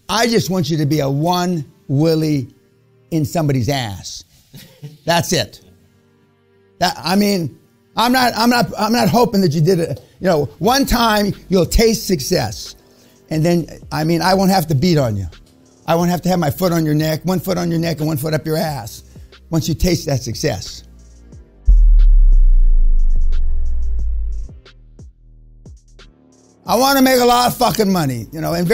I just want you to be a one willy in somebody's ass. That's it. I'm not hoping that you did it. You know, one time you'll taste success. And then, I won't have to beat on you. I won't have to have my foot on your neck, one foot on your neck and one foot up your ass once you taste that success. I want to make a lot of fucking money, you know, and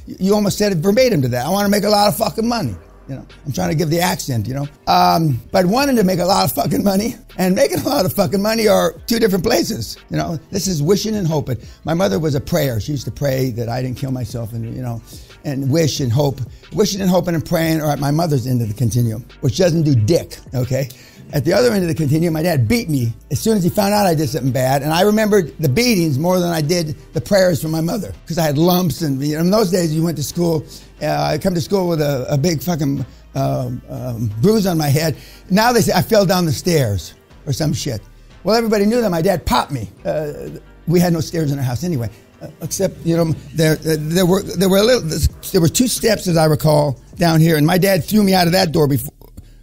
you almost said it verbatim to that. I want to make a lot of fucking money. You know, I'm trying to give the accent, you know. But wanting to make a lot of fucking money and making a lot of fucking money are two different places. You know, this is wishing and hoping. My mother was a prayer. She used to pray that I didn't kill myself and, you know, and wish and hope. Wishing and hoping and praying are at my mother's end of the continuum, which doesn't do dick, okay? At the other end of the continuum, my dad beat me as soon as he found out I did something bad. And I remembered the beatings more than I did the prayers from my mother. Because I had lumps and, you know, in those days you went to school, I come to school with a big fucking bruise on my head. Now they say I fell down the stairs or some shit. Well, everybody knew that my dad popped me. We had no stairs in our house anyway. Except, you know, there were two steps, as I recall, down here. And my dad threw me out of that door before.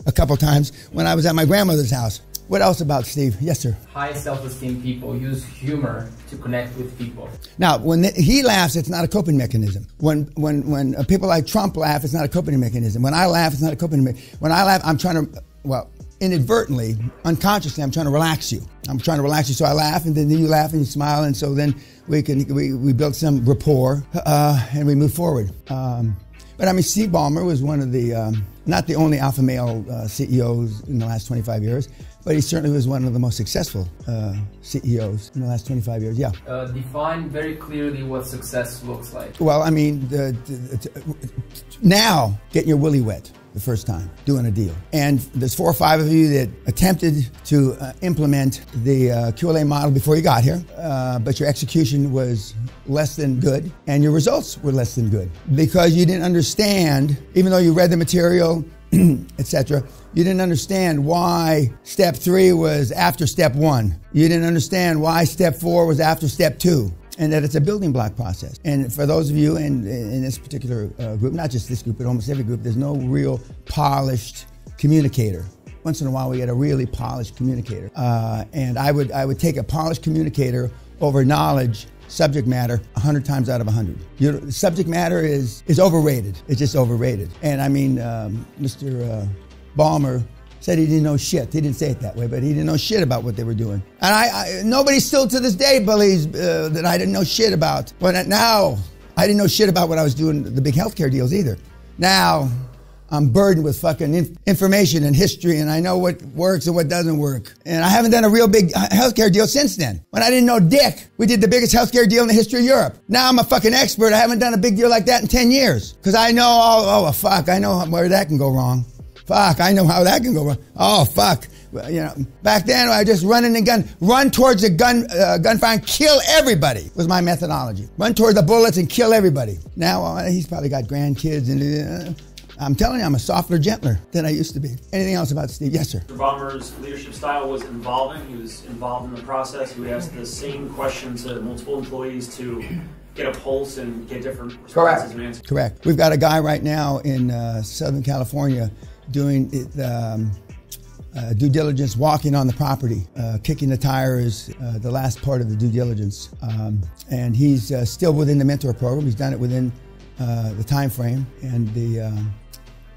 A couple times when I was at my grandmother's house. What else about Steve? Yes, sir. High self-esteem people use humor to connect with people. Now, when he laughs, it's not a coping mechanism. When people like Trump laugh, it's not a coping mechanism. When I laugh, it's not a coping mechanism. When I laugh, I'm trying to, well, inadvertently, unconsciously, I'm trying to relax you. I'm trying to relax you, so I laugh, and then you laugh and you smile, and so then we build some rapport, and we move forward. But I mean, Steve Ballmer was one of the, not the only alpha male CEOs in the last 25 years, but he certainly was one of the most successful CEOs in the last 25 years, yeah. Define very clearly what success looks like. Well, I mean, now getting your willy wet the first time, doing a deal. And there's 4 or 5 of you that attempted to implement the QLA model before you got here, but your execution was less than good, and your results were less than good. Because you didn't understand, even though you read the material, etc., you didn't understand why step 3 was after step 1. You didn't understand why step 4 was after step 2. And that it's a building block process. And for those of you in this particular group, not just this group, but almost every group, there's no real polished communicator. Once in a while, we get a really polished communicator. And I would take a polished communicator over knowledge, subject matter, 100 times out of 100. Subject matter is overrated. It's just overrated. And I mean, Mr. Ballmer said he didn't know shit. He didn't say it that way, but he didn't know shit about what they were doing. And nobody still to this day believes that I didn't know shit about. But now, I didn't know shit about what I was doing, the big healthcare deals either. Now, I'm burdened with fucking information and history, and I know what works and what doesn't work. And I haven't done a real big healthcare deal since then. When I didn't know dick, we did the biggest healthcare deal in the history of Europe. Now I'm a fucking expert. I haven't done a big deal like that in 10 years. Because I know, fuck, I know where that can go wrong. Fuck, I know how that can go wrong. Oh, fuck. Well, you know, back then I just run towards a gunfire and kill everybody was my methodology. Run toward the bullets and kill everybody. Now he's probably got grandkids and I'm telling you, I'm a softer, gentler than I used to be. Anything else about Steve? Yes, sir. Mr. Ballmer's leadership style was involving. He was involved in the process. He would ask the same questions to multiple employees to get a pulse and get different responses and answers. Correct. We've got a guy right now in Southern California doing due diligence, walking on the property, kicking the tires, the last part of the due diligence. And he's still within the mentor program. He's done it within the time frame, and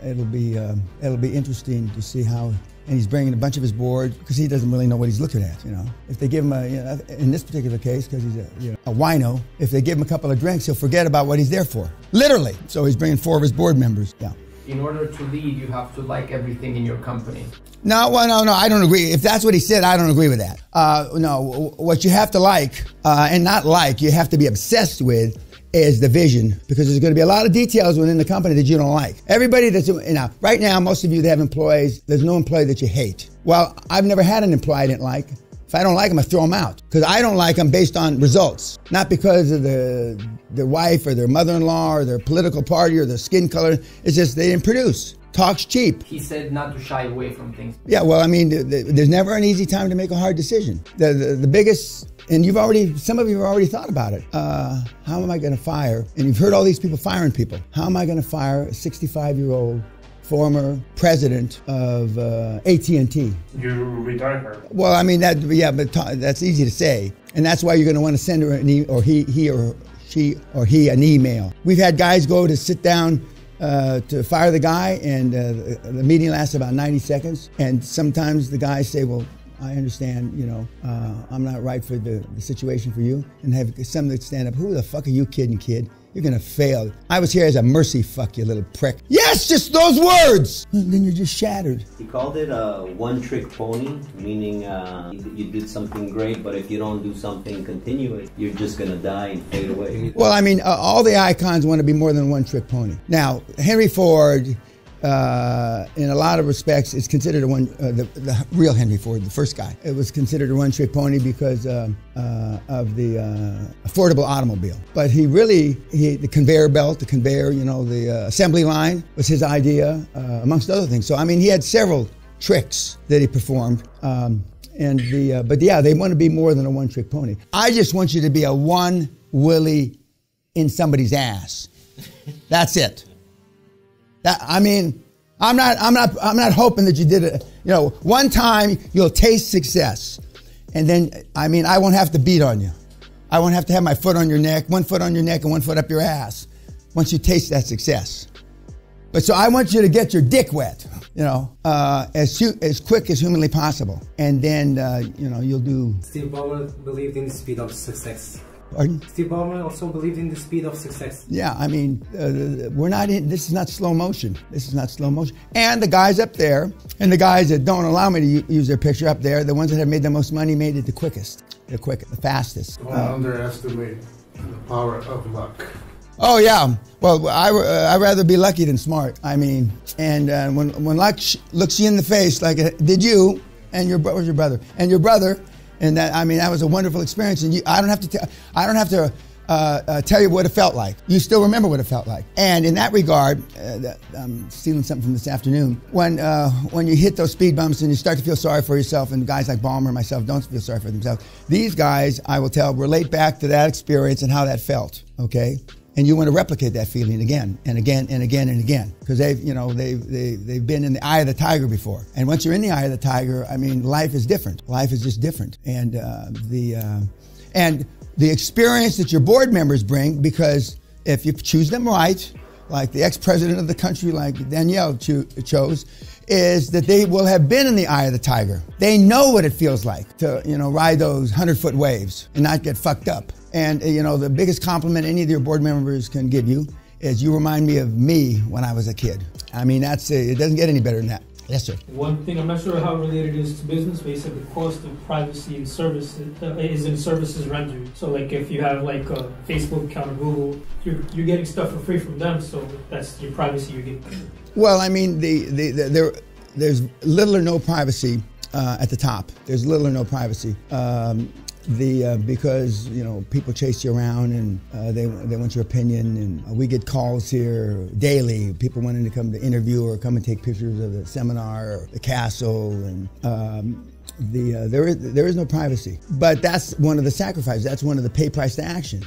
it'll be interesting to see how. And he's bringing a bunch of his board because he doesn't really know what he's looking at. You know, if they give him in this particular case, because he's a wino, if they give him a couple of drinks, he'll forget about what he's there for. Literally. So he's bringing 4 of his board members. Yeah. In order to lead, you have to like everything in your company. No, I don't agree. If that's what he said, I don't agree with that. No, what you have to like, and not like, you have to be obsessed with, is the vision, because there's going to be a lot of details within the company that you don't like. Everybody that's, right now, most of you that have employees, there's no employee that you hate. Well, I've never had an employee I didn't like. If I don't like them, I throw them out. Because I don't like them based on results. Not because of their wife or their mother-in-law or their political party or their skin color. It's just they didn't produce. talks cheap. He said not to shy away from things. Yeah, well, I mean, there's never an easy time to make a hard decision. The biggest, and some of you have already thought about it. How am I going to fire? And you've heard all these people firing people. How am I going to fire a 65-year-old former president of AT&T? You retired her. Well, I mean, that's easy to say. And that's why you're going to want to send her an an email. We've had guys go to sit down to fire the guy, and the meeting lasts about 90 seconds. And sometimes the guys say, well, I understand, I'm not right for the situation for you. And have some that stand up, who the fuck are you kidding, kid? You're going to fail. I was here as a mercy fuck, you little prick. Yes, just those words. And then you're just shattered. He called it a one-trick pony, meaning you did something great, but if you don't do something continuous, you're just going to die and fade away. Well, I mean, all the icons want to be more than one trick pony. Now, Henry Ford, in a lot of respects, is considered the real Henry Ford, the first guy. It was considered a one-trick pony because of the affordable automobile. But the conveyor belt, the assembly line was his idea, amongst other things. So, I mean, he had several tricks that he performed. But yeah, they want to be more than a one-trick pony. I just want you to be a one willy in somebody's ass. That's it. I'm not hoping that you did it. One time you'll taste success, and then I won't have to beat on you. I won't have to have my foot on your neck, one foot on your neck, and one foot up your ass. Once you taste that success, but so I want you to get your dick wet, as quick as humanly possible, and then you'll do. Steve Ballmer believed in the speed of success. Pardon? Steve Ballmer also believed in the speed of success. Yeah, I mean, this is not slow motion. This is not slow motion. And the guys up there, and the guys that don't allow me to use their picture up there, the ones that have made the most money made it the quickest, the fastest. Don't underestimate the power of luck. Oh, yeah. Well, I'd rather be lucky than smart. I mean, and when luck looks you in the face, like it did you, and your brother, and that was a wonderful experience. And I don't have to tell you what it felt like. You still remember what it felt like. And in that regard, I'm stealing something from this afternoon. When you hit those speed bumps and you start to feel sorry for yourself, and guys like Ballmer and myself don't feel sorry for themselves, these guys, I will tell, relate back to that experience and how that felt. Okay. And you want to replicate that feeling again and again and again and again, because they've been in the eye of the tiger before. And once you're in the eye of the tiger, I mean, life is different. Life is just different. And the experience that your board members bring, because if you choose them right, like the ex-president of the country, like Danielle chose, is that they will have been in the eye of the tiger. They know what it feels like to, ride those 100-foot waves and not get fucked up. And, the biggest compliment any of your board members can give you is you remind me of me when I was a kid. I mean, it doesn't get any better than that. Yes, sir. One thing, I'm not sure how related it is to business, but you said the cost of privacy and service is in services rendered. So, like, if you have, like, a Facebook account or Google, you're getting stuff for free from them, so that's your privacy you're getting. Well, I mean, there's little or no privacy at the top. There's little or no privacy. Because people chase you around and they want your opinion, and we get calls here daily, people wanting to come to interview or come and take pictures of the seminar or the castle, and there is no privacy. But that's one of the sacrifices. That's one of the pay price to action,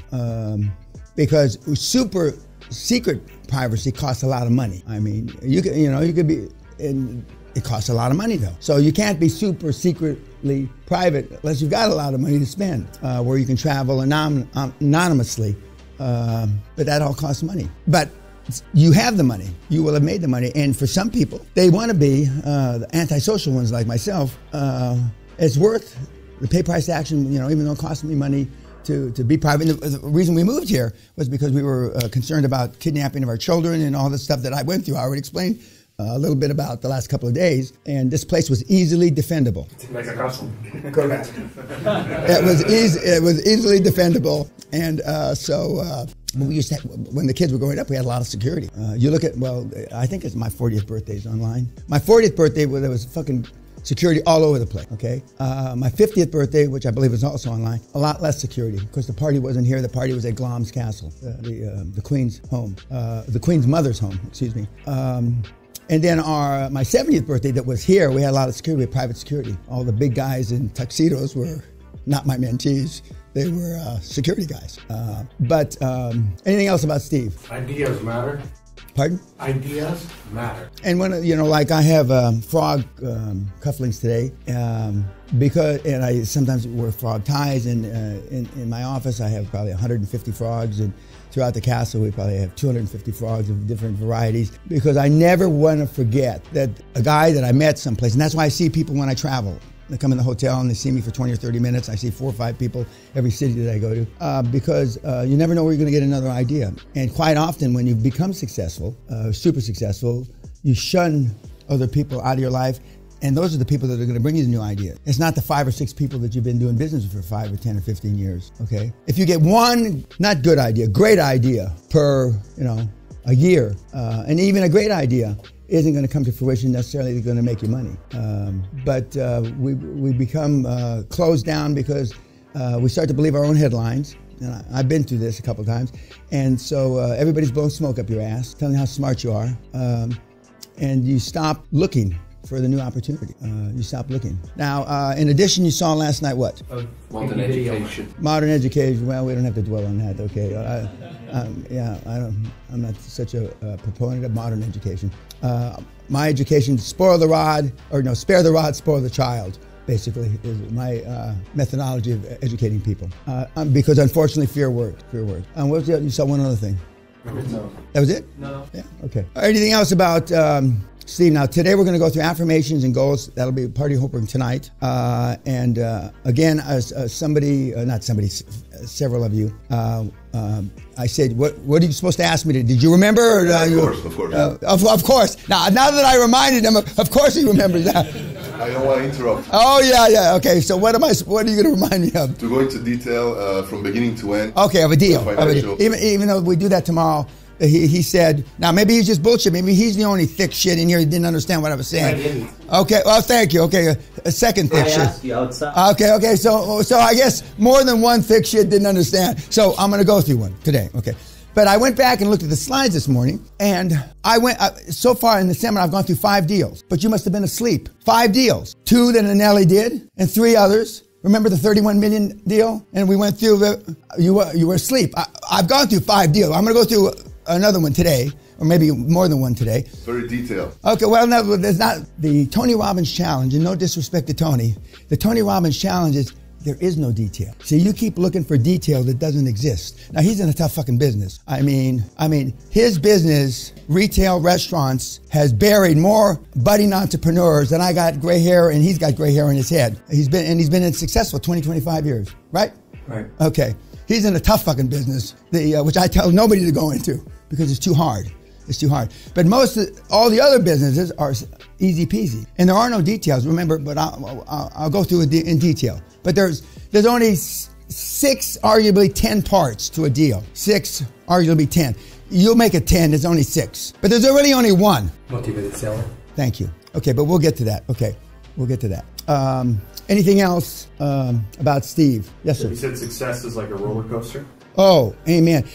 because super secret privacy costs a lot of money. I mean, you could be in. It costs a lot of money, though. So you can't be super secretly private unless you've got a lot of money to spend, where you can travel anonymously. But that all costs money. But you have the money. You will have made the money. And for some people, they want to be the antisocial ones like myself. It's worth the pay price to action, even though it costs me money to be private. And the reason we moved here was because we were concerned about kidnapping of our children and all the stuff that I went through. I already explained a little bit about the last couple of days, and this place was easily defendable. Like a castle. Correct. It was easily defendable, and we used to when the kids were growing up, we had a lot of security. You look at, I think it's my 40th birthday is online. My 40th birthday, there was fucking security all over the place, okay? My 50th birthday, which I believe is also online, a lot less security, because the party wasn't here. The party was at Glom's Castle, the Queen's home, the Queen's mother's home, excuse me. And then my 70th birthday that was here, we had a lot of security, we had private security. All the big guys in tuxedos were not my mentees. They were security guys. But anything else about Steve? Ideas matter. Pardon? Ideas matter. And when, like I have frog cufflinks today, and I sometimes wear frog ties, and in my office I have probably 150 frogs, and throughout the castle we probably have 250 frogs of different varieties, because I never want to forget that a guy that I met someplace, and that's why I see people when I travel. They come in the hotel and they see me for 20 or 30 minutes. I see 4 or 5 people every city that I go to, because you never know where you're going to get another idea. And quite often when you become successful, super successful, you shun other people out of your life, and those are the people that are going to bring you the new idea. It's not the 5 or 6 people that you've been doing business with for 5 or 10 or 15 years, okay? If you get one, not good idea, great idea per, a year, and even a great idea isn't going to come to fruition necessarily going to make you money. But we become closed down because we start to believe our own headlines. And I've been through this a couple of times. And so everybody's blowing smoke up your ass, telling you how smart you are. And you stop looking for the new opportunity. You stop looking. Now, in addition, you saw last night what? Modern education. Modern education. Well, we don't have to dwell on that. Okay. I'm not such a proponent of modern education. My education, spare the rod, spoil the child. Basically, is my methodology of educating people. Because unfortunately, fear worked. What was the other? You saw one other thing. No. That was it? No. Yeah. Okay. Anything else about Steve? Now, today we're going to go through affirmations and goals. That'll be party hoping tonight. And again, several of you, I said, what are you supposed to ask me? Did you remember? Or, of course. Of course. Now that I reminded him, of course he remembers that. I don't want to interrupt. Oh, yeah. Okay, so what are you going to remind me of? To go into detail from beginning to end. Okay, of a deal. Even though we do that tomorrow, he said, now maybe he's just bullshit. Maybe he's the only thick shit in here who didn't understand what I was saying. I didn't. Okay, well, thank you. Okay, a second thick shit. I asked you outside. Okay, so I guess more than one thick shit didn't understand. So I'm going to go through one today, okay? But I went back and looked at the slides this morning, and so far in the seminar, I've gone through 5 deals, but you must have been asleep. 5 deals, 2 that Anelli did, and 3 others. Remember the 31 million deal? And we went through you were asleep. I've gone through 5 deals. I'm going to go through another one today, or maybe more than one today. Very detailed. Okay, well, no, there's not the Tony Robbins challenge, and no disrespect to Tony. The Tony Robbins challenge is there is no detail. See, you keep looking for detail that doesn't exist. Now, he's in a tough fucking business. I mean, his business, retail restaurants, has buried more budding entrepreneurs than I got gray hair, and he's got gray hair in his head. He's been successful 20, 25 years, right? Right. Okay. He's in a tough fucking business, which I tell nobody to go into because it's too hard. It's too hard. But all the other businesses are easy peasy. And there are no details, remember, but I'll go through it in detail. But there's only 6, arguably 10 parts to a deal. 6, arguably 10. You'll make it 10, there's only 6. But there's really only 1. Motivated seller. Thank you. Okay, but we'll get to that. Okay, we'll get to that. Anything else about Steve? Yes, sir. You said success is like a roller coaster? Oh, amen.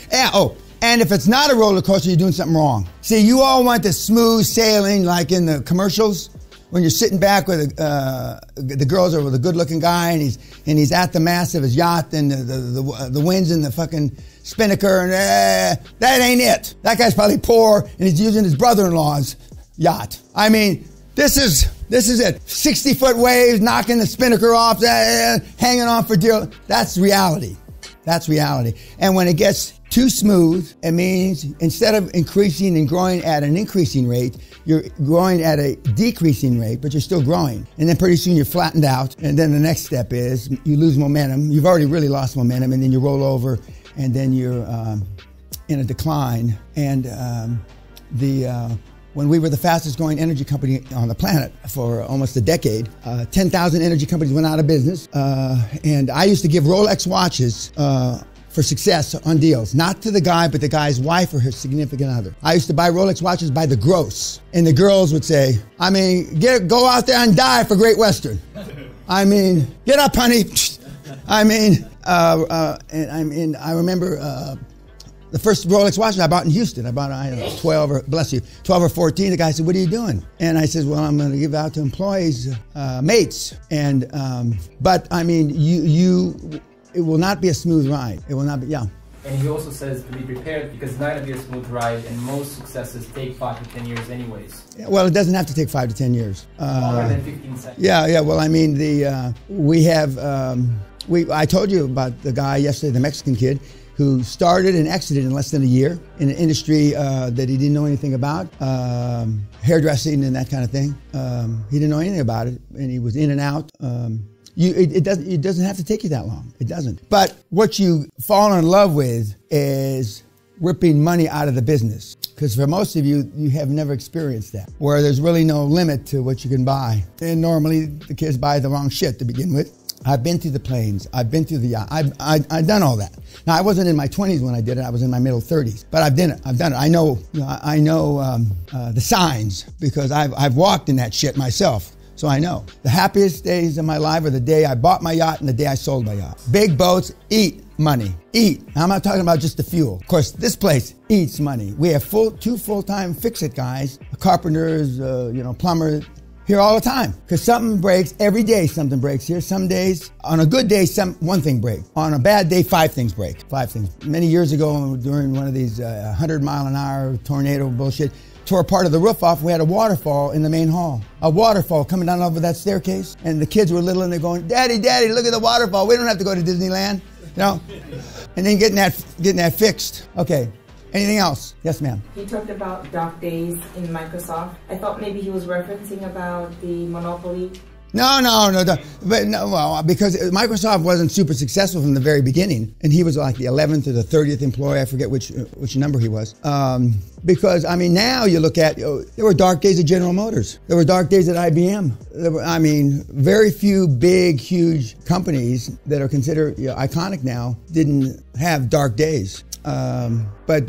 And if it's not a roller coaster, you're doing something wrong. See, you all want the smooth sailing like in the commercials when you're sitting back with the girls are with a good-looking guy and he's at the mast of his yacht and the wind's in the fucking spinnaker and that ain't it. That guy's probably poor and he's using his brother-in-law's yacht. I mean, this is it. 60-foot waves knocking the spinnaker off, hanging on for dear. That's reality. That's reality. And when it gets too smooth, it means instead of increasing and growing at an increasing rate, you're growing at a decreasing rate, but you're still growing. And then pretty soon you're flattened out. And then the next step is you lose momentum. You've already really lost momentum, and then you roll over, and then you're in a decline. And when we were the fastest growing energy company on the planet for almost a decade, 10,000 energy companies went out of business. And I used to give Rolex watches for success on deals, not to the guy, but the guy's wife or her significant other. I used to buy Rolex watches by the gross, and the girls would say, go out there and die for Great Western. Get up, honey. I remember The first Rolex watch I bought in Houston, I bought, I don't know, 12 or 14. The guy said, what are you doing? And I said, well, I'm going to give out to employees, mates. And, but I mean, it will not be a smooth ride. It will not be, yeah. And he also says to be prepared because it's not going to be a smooth ride, and most successes take 5 to 10 years anyways. Well, it doesn't have to take 5 to 10 years. Longer than 15 seconds. Yeah. Well, I mean, we have, I told you about the guy yesterday, the Mexican kid, who started and exited in less than a year in an industry that he didn't know anything about, hairdressing and that kind of thing. He didn't know anything about it, and he was in and out. It doesn't have to take you that long. It doesn't. But what you fall in love with is ripping money out of the business. Because for most of you, you have never experienced that, where there's really no limit to what you can buy. And normally the kids buy the wrong shit to begin with. I've been through the planes. I've been through the yacht. I've done all that. Now, I wasn't in my 20s when I did it. I was in my middle 30s. But I've done it. I know the signs because I've walked in that shit myself. So I know. The happiest days of my life are the day I bought my yacht and the day I sold my yacht. Big boats eat money. Eat. Now, I'm not talking about just the fuel. Of course, this place eats money. We have 2 full-time fix-it guys, carpenters, plumbers, here all the time. Because something breaks. Every day something breaks here. Some days, on a good day, one thing breaks. On a bad day, 5 things break. 5 things. Many years ago, during one of these 100-mile-an-hour tornado bullshit, tore part of the roof off. We had a waterfall in the main hall. A waterfall coming down over that staircase. And the kids were little and they're going, Daddy, look at the waterfall. We don't have to go to Disneyland. And then getting that fixed. Okay. Anything else? Yes, ma'am. He talked about dark days in Microsoft. I thought maybe he was referencing about the monopoly. No. But no, well, because Microsoft wasn't super successful from the very beginning, and he was like the 11th or the 30th employee. I forget which number he was. Because I mean, now you look at there were dark days at General Motors. There were dark days at IBM. Very few big, huge companies that are considered iconic now didn't have dark days. But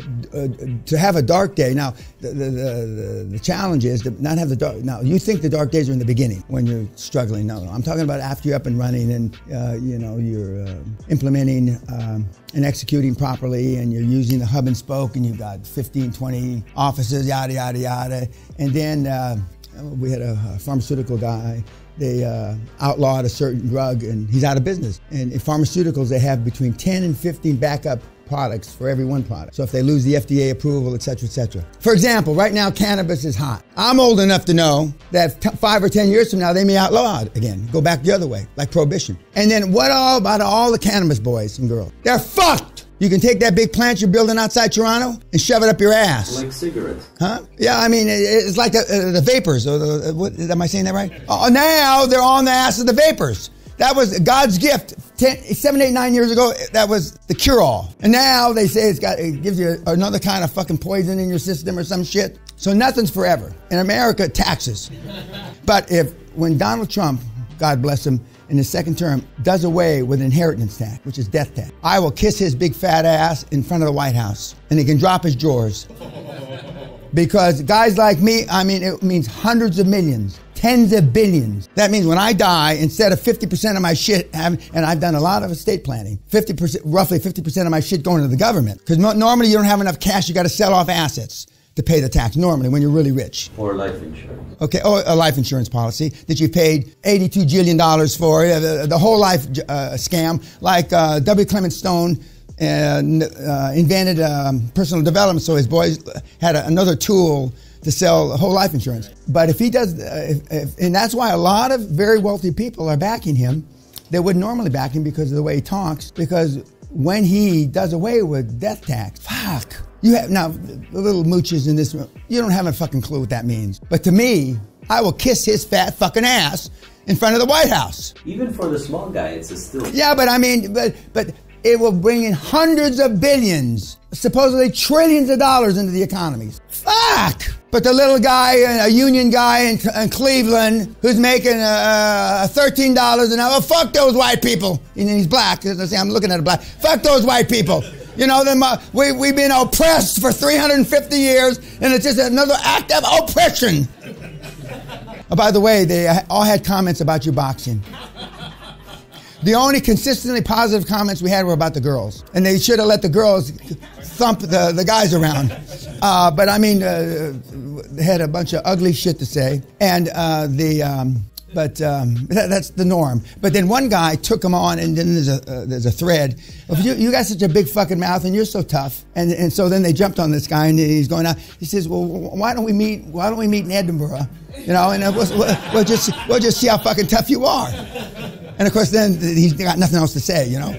to have a dark day, now the challenge is to not have the dark. Now you think the dark days are in the beginning when you're struggling. No, I'm talking about after you're up and running and you're implementing and executing properly, and you're using the hub and spoke, and you've got 15, 20 offices, yada yada yada. And then we had a pharmaceutical guy. They outlawed a certain drug, and he's out of business. And in pharmaceuticals, they have between 10 and 15 backup products for every one product. So if they lose the FDA approval, et cetera, et cetera. For example, right now, cannabis is hot. I'm old enough to know that 5 or 10 years from now, they may outlaw it again, go back the other way, like prohibition. And then what about all the cannabis boys and girls? They're fucked. You can take that big plant you're building outside Toronto and shove it up your ass. Like cigarettes. Huh? Yeah, I mean, it's like the vapors. Or am I saying that right? Now they're on the ass of the vapors. That was God's gift 7, 8, 9 years ago. That was the cure-all. And now they say it gives you another kind of fucking poison in your system or some shit. So nothing's forever. In America, taxes. But when Donald Trump, God bless him, in his second term, does away with inheritance tax, which is death tax, I will kiss his big fat ass in front of the White House, and he can drop his drawers. Because guys like me, it means hundreds of millions, tens of billions. That means when I die, instead of 50% of my shit, and I've done a lot of estate planning, roughly 50% of my shit going to the government. Because normally you don't have enough cash, you got to sell off assets to pay the tax, normally, when you're really rich. Or life insurance. Okay, or a life insurance policy that you paid $82 jillion for, the whole life scam, like W. Clement Stone invented personal development, so his boys had another tool to sell whole life insurance. But if he does, and that's why a lot of very wealthy people are backing him. They wouldn't normally back him because of the way he talks, because when he does away with death tax, fuck. You have, now, the little mooches in this room, you don't have a fucking clue what that means. But to me, I will kiss his fat fucking ass in front of the White House. Even for the small guy, it's still... Yeah, but but it will bring in hundreds of billions, supposedly trillions of dollars into the economies. Fuck! But the little guy, a union guy in Cleveland, who's making $13 an hour, fuck those white people. And he's black. I'm looking at a black. Fuck those white people. We've been oppressed for 350 years, and it's just another act of oppression. Oh, by the way, they all had comments about your boxing. The only consistently positive comments we had were about the girls. And they should have let the girls thump the guys around. But I mean, they had a bunch of ugly shit to say. And that's the norm. But then one guy took him on, and then there's a thread. You got such a big fucking mouth, and you're so tough. And so then they jumped on this guy, and he's going out. He says, "Well, why don't we meet in Edinburgh? You know, and we'll just see how fucking tough you are." And of course, then he's got nothing else to say. You know.